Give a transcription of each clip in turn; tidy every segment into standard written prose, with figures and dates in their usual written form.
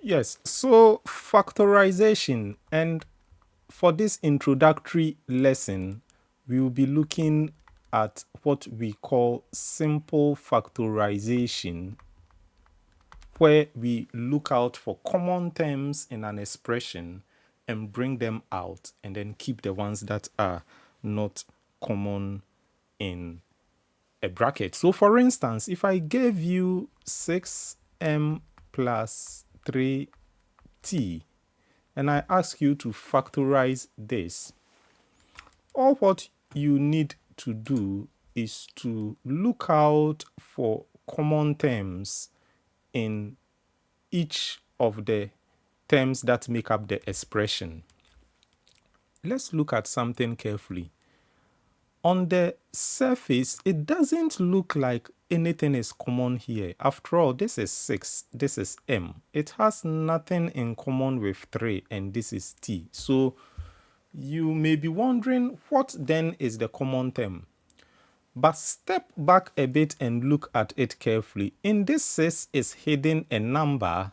Yes, so factorization, and for this introductory lesson, we will be looking at what we call simple factorization, where we look out for common terms in an expression and bring them out and then keep the ones that are not common in a bracket. So for instance, if I gave you 6m plus 3t and I ask you to factorize this, all what you need to do is to look out for common terms in each of the terms that make up the expression. Let's look at something carefully. On the surface, it doesn't look like anything is common here. After all, this is 6, this is m. It has nothing in common with 3, and this is t. So you may be wondering, what then is the common term? But step back a bit and look at it carefully. In this 6 is hidden a number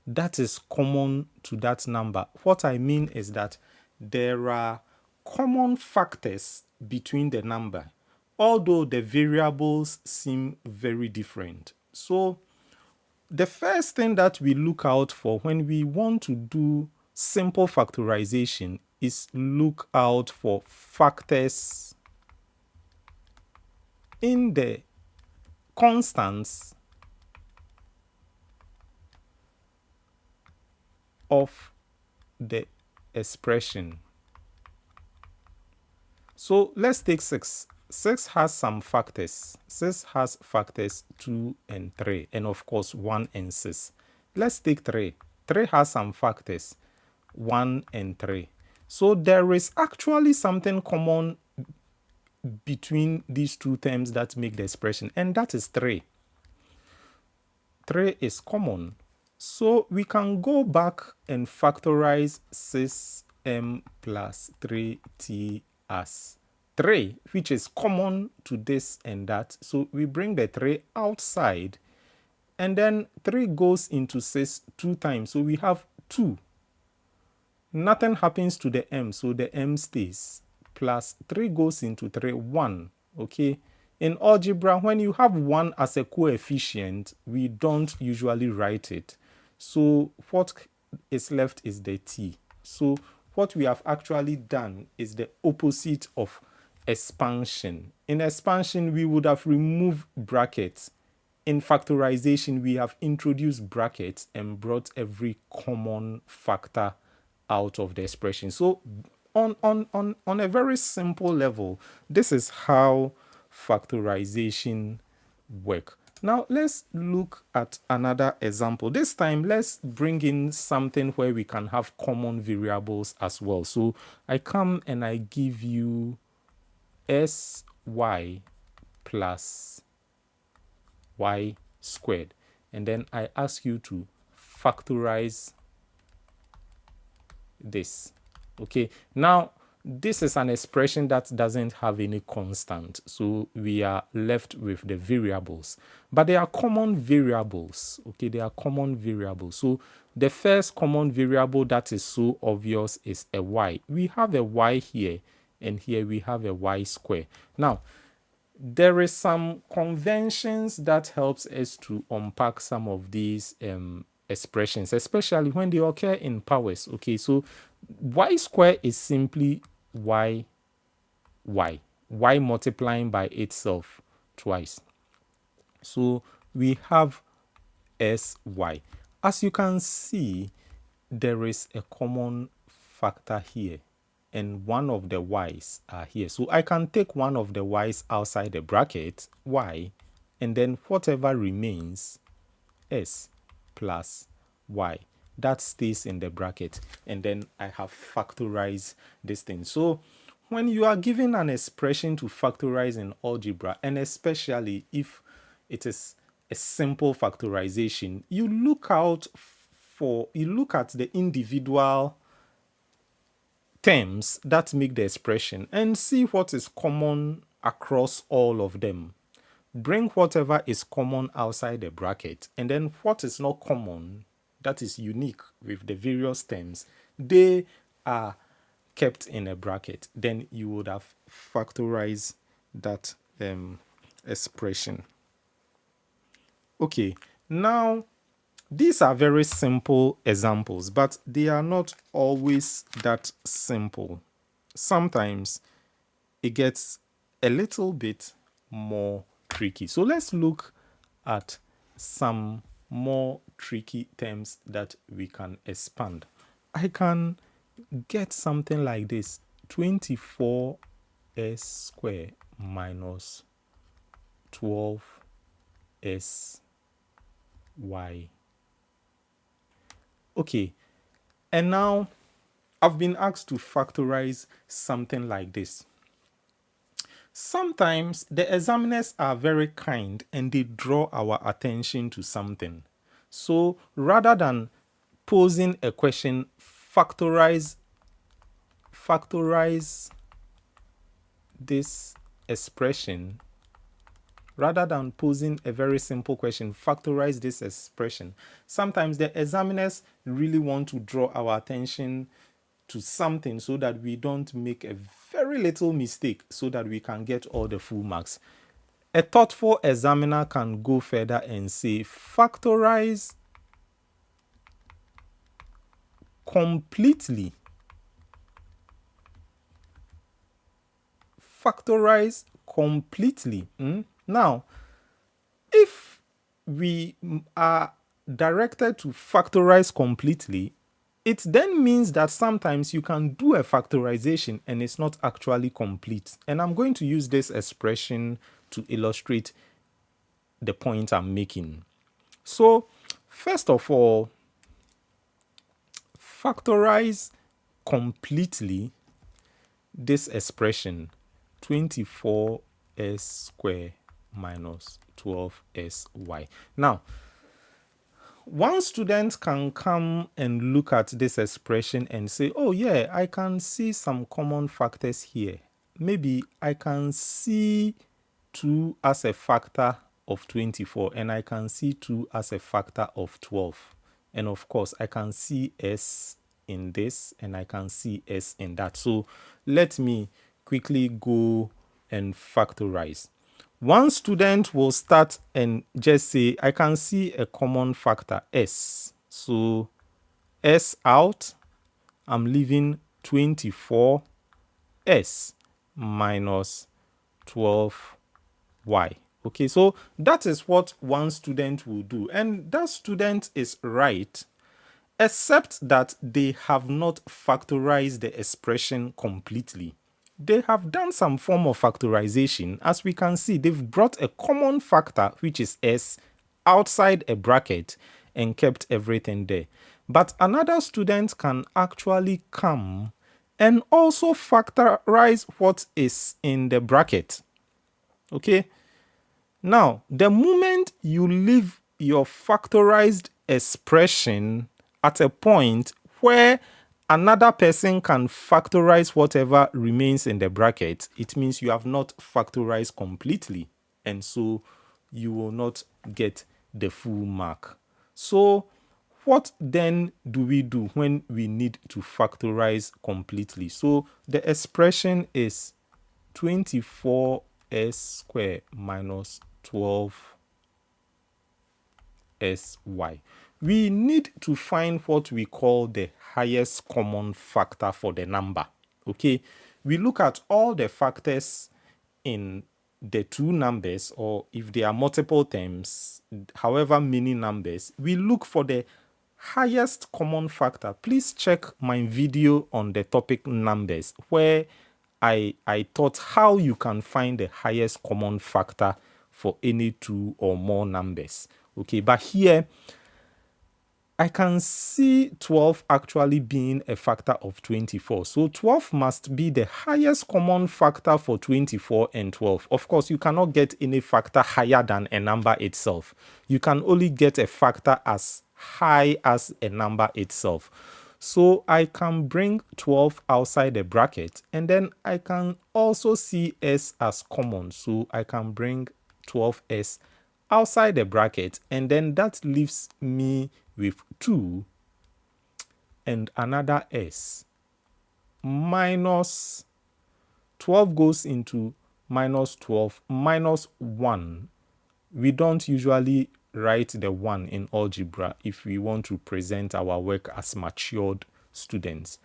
that is common to that number. What I mean is that there are common factors between the number, although the variables seem very different. So the first thing that we look out for when we want to do simple factorization is look out for factors in the constants of the expression. So let's take 6. 6 has some factors. 6 has factors 2 and 3, and of course 1 and 6. Let's take 3. 3 has some factors 1 and 3. So there is actually something common between these two terms that make the expression, and that is 3. 3 is common. So we can go back and factorize 6m plus 3t as 3, which is common to this and that. So we bring the 3 outside, and then 3 goes into 6 2 times. So we have 2. Nothing happens to the m, so the m stays. Plus 3 goes into 3, 1. Okay. In algebra, when you have 1 as a coefficient, we don't usually write it. So what is left is the t. So what we have actually done is the opposite of expansion. In expansion, we would have removed brackets. In factorization, we have introduced brackets and brought every common factor out of the expression. So on a very simple level, this is how factorization work. Now let's look at another example. This time let's bring in something where we can have common variables as well. So I come and I give you sy plus y squared, and then I ask you to factorize this. Okay, now this is an expression that doesn't have any constant, so we are left with the variables, but they are common variables. Okay, they are common variables. So the first common variable that is so obvious is a y. We have a y here, and here we have a y square. Now there is some conventions that helps us to unpack some of these expressions, especially when they occur in powers. Okay, so y square is simply y multiplying by itself twice. So we have sy. As you can see, there is a common factor here, and one of the y's are here. So I can take one of the y's outside the bracket, y, and then whatever remains, s plus y, that stays in the bracket, and then I have factorized this thing. So when you are given an expression to factorize in algebra, and especially if it is a simple factorization, you look at the individual terms that make the expression and see what is common across all of them. Bring whatever is common outside the bracket, and then what is not common, that is unique with the various terms, they are kept in a bracket. Then you would have factorized that expression. Okay, now these are very simple examples, but they are not always that simple. Sometimes it gets a little bit more tricky. So let's look at some more tricky terms that we can expand. I can get something like this: 24s squared minus 12sy. Okay, and now I've been asked to factorize something like this. Sometimes the examiners are very kind and they draw our attention to something. So rather than posing a question, factorize this expression. Rather than posing a very simple question, factorize this expression. Sometimes the examiners really want to draw our attention to something so that we don't make a very little mistake so that we can get all the full marks. A thoughtful examiner can go further and say, factorize completely. Factorize completely. Now, if we are directed to factorize completely, it then means that sometimes you can do a factorization and it's not actually complete. And I'm going to use this expression to illustrate the point I'm making. So, first of all, factorize completely this expression 24s squared minus 12sy. Now, one student can come and look at this expression and say, oh yeah, I can see some common factors here. Maybe I can see 2 as a factor of 24 and I can see 2 as a factor of 12. And of course, I can see s in this and I can see s in that. So let me quickly go and factorize. One student will start and just say, I can see a common factor, s. So s out, I'm leaving 24s minus 12y. Okay, so that is what one student will do. And that student is right, except that they have not factorized the expression completely. They have done some form of factorization. As we can see, they've brought a common factor, which is s, outside a bracket and kept everything there. But another student can actually come and also factorize what is in the bracket. Okay? Now, the moment you leave your factorized expression at a point where another person can factorize whatever remains in the bracket, it means you have not factorized completely, and so you will not get the full mark. So what then do we do when we need to factorize completely? So the expression is 24s squared minus 12sy. We need to find what we call the highest common factor for the number. Okay, we look at all the factors in the two numbers, or if there are multiple terms, however many numbers, we look for the highest common factor. Please check my video on the topic numbers, where I taught how you can find the highest common factor for any two or more numbers. Okay, but here I can see 12 actually being a factor of 24. So 12 must be the highest common factor for 24 and 12. Of course, you cannot get any factor higher than a number itself. You can only get a factor as high as a number itself. So I can bring 12 outside the bracket, and then I can also see s as common. So I can bring 12s outside the bracket, and then that leaves me with 2 and another s minus 12 goes into minus 12 minus 1. We don't usually write the 1 in algebra if we want to present our work as matured students.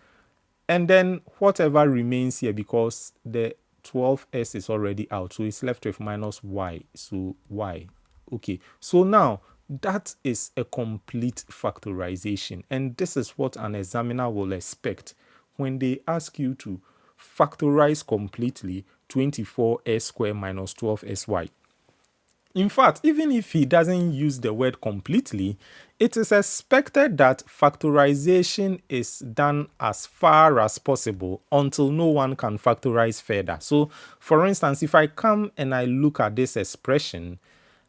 And then whatever remains here, because the 12s is already out, so it's left with minus y, so y. Okay, so now that is a complete factorization, and this is what an examiner will expect when they ask you to factorize completely 24s squared minus 12sy. In fact, even if he doesn't use the word completely, it is expected that factorization is done as far as possible until no one can factorize further. So, for instance, if I come and I look at this expression,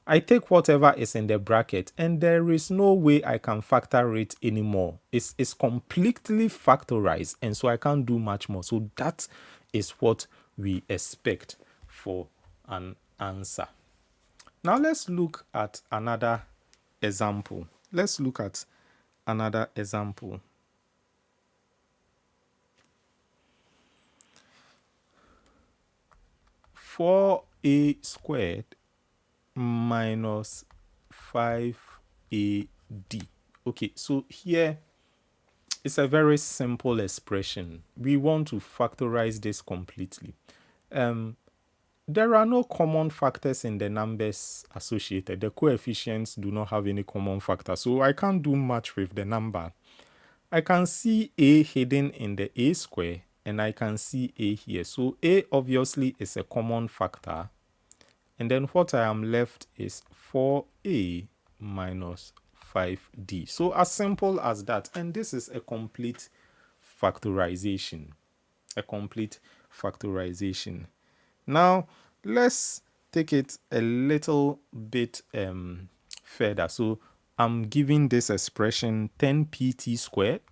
I take whatever is in the bracket and there is no way I can factor it anymore. It's completely factorized, and so I can't do much more. So that is what we expect for an answer. Now let's look at another example. 4a squared minus 5ad. Okay, so here it's a very simple expression. We want to factorize this completely. There are no common factors in the numbers associated. The coefficients do not have any common factor, so I can't do much with the number. I can see a hidden in the a square, and I can see a here. So a obviously is a common factor, and then what I am left is 4a minus 5d. So as simple as that, and this is a complete factorization. Now, let's take it a little bit further. So I'm giving this expression 10pt squared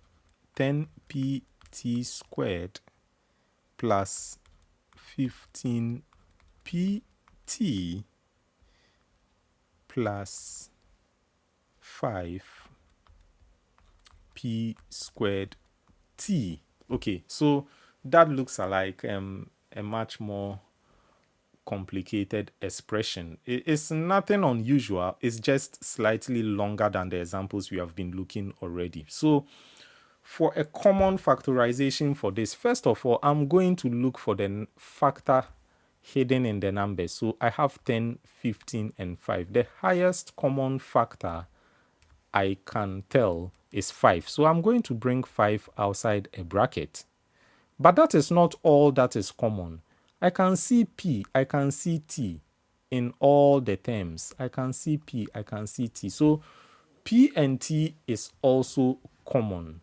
plus 15pt plus 5p squared t. Okay, so that looks like a much more complicated expression. It's nothing unusual. It's just slightly longer than the examples we have been looking already. So for a common factorization for this, first of all, I'm going to look for the factor hidden in the numbers. So I have 10, 15, and 5. The highest common factor I can tell is 5. So I'm going to bring 5 outside a bracket. But that is not all that is common. I can see p, I can see t in all the terms. I can see p, I can see t. So p and t is also common.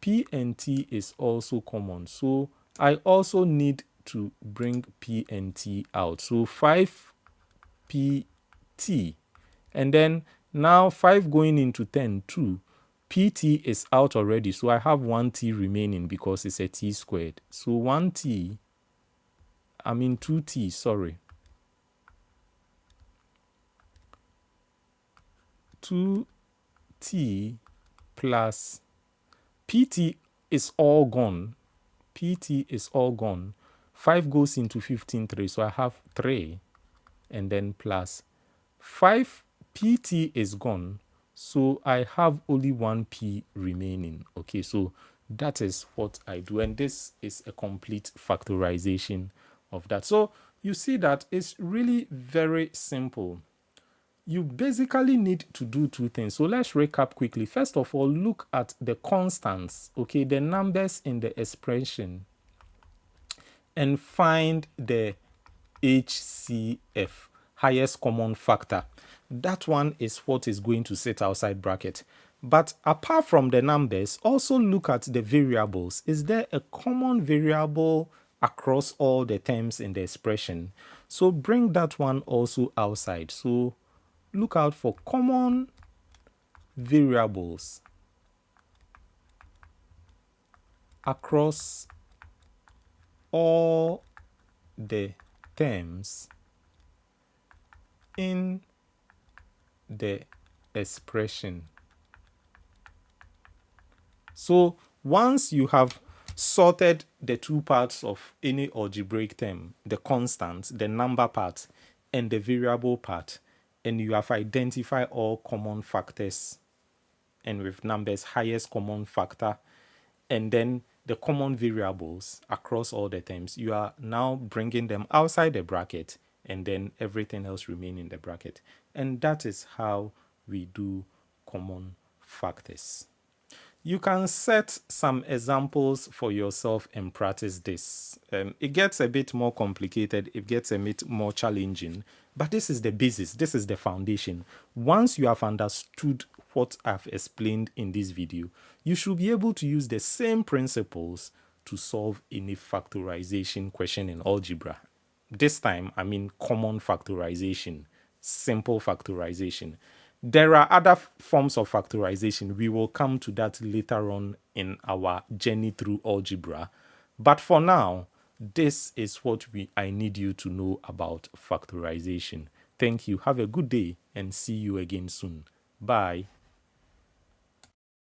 P and t is also common. So I also need to bring p and t out. So 5pt. And then now 5 going into 10, 2. pt is out already. So I have 1t remaining because it's a t squared. So 2t, sorry. 2t plus pt is all gone. 5 goes into 15, 3. So I have 3 and then plus 5pt is gone. So I have only 1p remaining. Okay, so that is what I do. And this is a complete factorization of that. So you see that it's really very simple. You basically need to do two things. So let's recap quickly. First of all, look at the constants, okay, the numbers in the expression, and find the HCF, highest common factor. That one is what is going to sit outside bracket. But apart from the numbers, also look at the variables. Is there a common variable across all the terms in the expression? So bring that one also outside. So look out for common variables across all the terms in the expression. So once you have sorted the two parts of any algebraic term, the constant, the number part, and the variable part, and you have identified all common factors, and with numbers, highest common factor, and then the common variables across all the terms, you are now bringing them outside the bracket, and then everything else remain in the bracket. And that is how we do common factors. You can set some examples for yourself and practice this. It gets a bit more complicated, it gets a bit more challenging, but this is the basis, this is the foundation. Once you have understood what I've explained in this video, you should be able to use the same principles to solve any factorization question in algebra. This time, I mean common factorization, simple factorization. There are other forms of factorization. We will come to that later on in our journey through algebra. But for now, this is what I need you to know about factorization. Thank you. Have a good day and see you again soon. Bye.